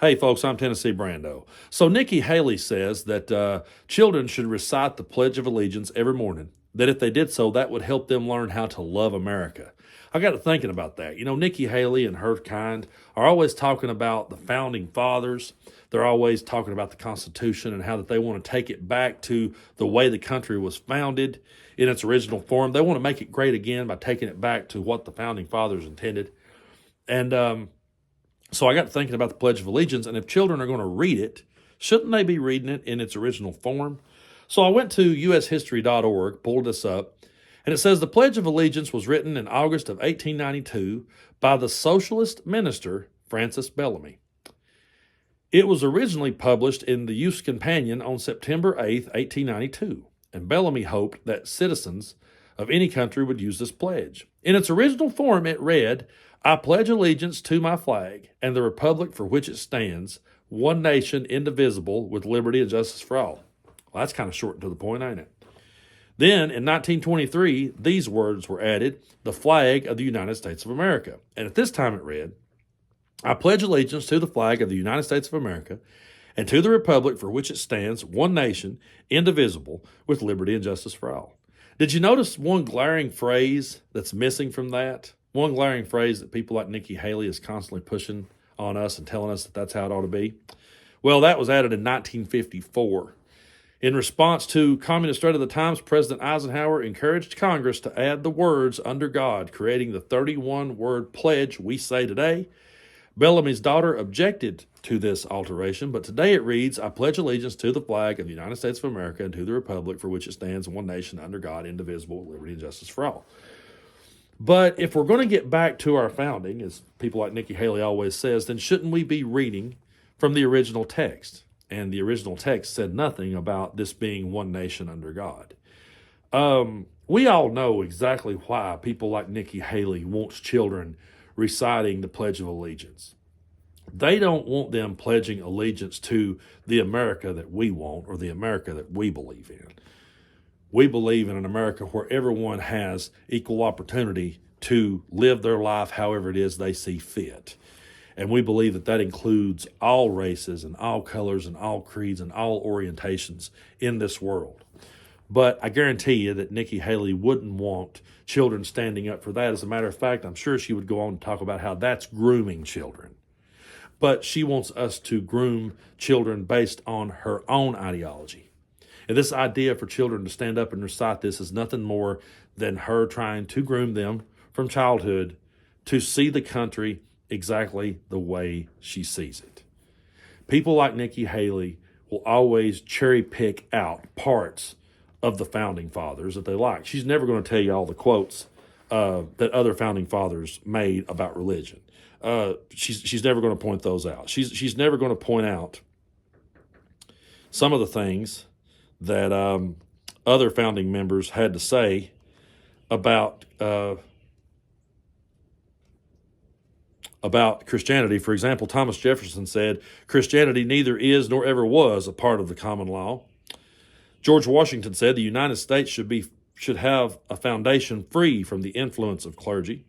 Hey, folks, I'm Tennessee Brando. So, Nikki Haley says that children should recite the Pledge of Allegiance every morning, that if they did so, that would help them learn how to love America. I got to thinking about that. You know, Nikki Haley and her kind are always talking about the founding fathers. They're always talking about the Constitution and how that they want to take it back to the way the country was founded in its original form. They want to make it great again by taking it back to what the founding fathers intended. And so I got thinking about the Pledge of Allegiance, and if children are going to read it, shouldn't they be reading it in its original form? So I went to ushistory.org, pulled this up, and it says the Pledge of Allegiance was written in August of 1892 by the socialist minister Francis Bellamy. It was originally published in the Youth's Companion on September 8th, 1892, and Bellamy hoped that citizens of any country would use this pledge. In its original form, it read, I pledge allegiance to my flag and the republic for which it stands, one nation, indivisible, with liberty and justice for all. Well, that's kind of short and to the point, ain't it? Then, in 1923, these words were added, the flag of the United States of America. And at this time it read, I pledge allegiance to the flag of the United States of America and to the republic for which it stands, one nation, indivisible, with liberty and justice for all. Did you notice one glaring phrase that's missing from that? One glaring phrase that people like Nikki Haley is constantly pushing on us and telling us that that's how it ought to be? Well, that was added in 1954. In response to communist threat of the times, President Eisenhower encouraged Congress to add the words under God, creating the 31-word pledge we say today. Bellamy's daughter objected to this alteration, but today it reads, I pledge allegiance to the flag of the United States of America and to the republic for which it stands, one nation, under God, indivisible, with liberty and justice for all. But if we're going to get back to our founding, as people like Nikki Haley always says, then shouldn't we be reading from the original text? And the original text said nothing about this being one nation under God. We all know exactly why people like Nikki Haley wants children reciting the Pledge of Allegiance. They don't want them pledging allegiance to the America that we want or the America that we believe in. We believe in an America where everyone has equal opportunity to live their life however it is they see fit. And we believe that that includes all races and all colors and all creeds and all orientations in this world. But I guarantee you that Nikki Haley wouldn't want children standing up for that. As a matter of fact, I'm sure she would go on to talk about how that's grooming children. But she wants us to groom children based on her own ideology. And this idea for children to stand up and recite this is nothing more than her trying to groom them from childhood to see the country exactly the way she sees it. People like Nikki Haley will always cherry pick out parts of the founding fathers that they like. She's never going to tell you all the quotes that other founding fathers made about religion. She's never going to point those out. She's never going to point out some of the things that other founding members had to say about Christianity. For example, Thomas Jefferson said, Christianity neither is nor ever was a part of the common law. George Washington said the United States should have a foundation free from the influence of clergy.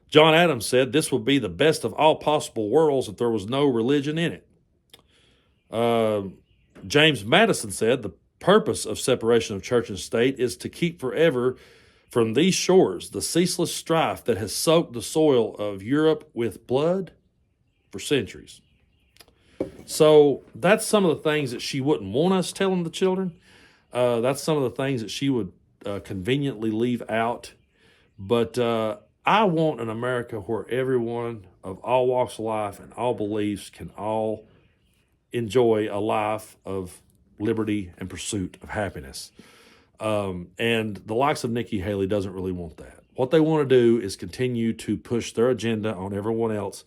John Adams said this would be the best of all possible worlds if there was no religion in it. James Madison said the purpose of separation of church and state is to keep forever from these shores the ceaseless strife that has soaked the soil of Europe with blood for centuries. So that's some of the things that she wouldn't want us telling the children. That's some of the things that she would conveniently leave out. But I want an America where everyone of all walks of life and all beliefs can all enjoy a life of liberty and pursuit of happiness. And the likes of Nikki Haley doesn't really want that. What they want to do is continue to push their agenda on everyone else.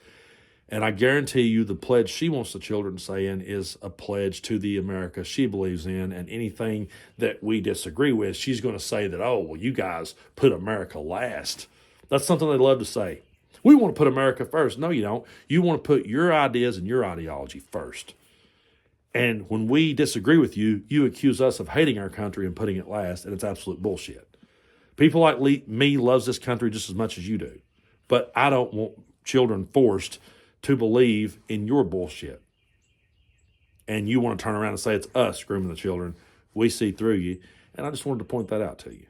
And I guarantee you the pledge she wants the children to say in is a pledge to the America she believes in, and anything that we disagree with, she's going to say that, oh, well, you guys put America last. That's something they love to say. We want to put America first. No, you don't. You want to put your ideas and your ideology first. And when we disagree with you, you accuse us of hating our country and putting it last, and it's absolute bullshit. People like me loves this country just as much as you do. But I don't want children forced to believe in your bullshit. And you want to turn around and say it's us grooming the children. We see through you. And I just wanted to point that out to you.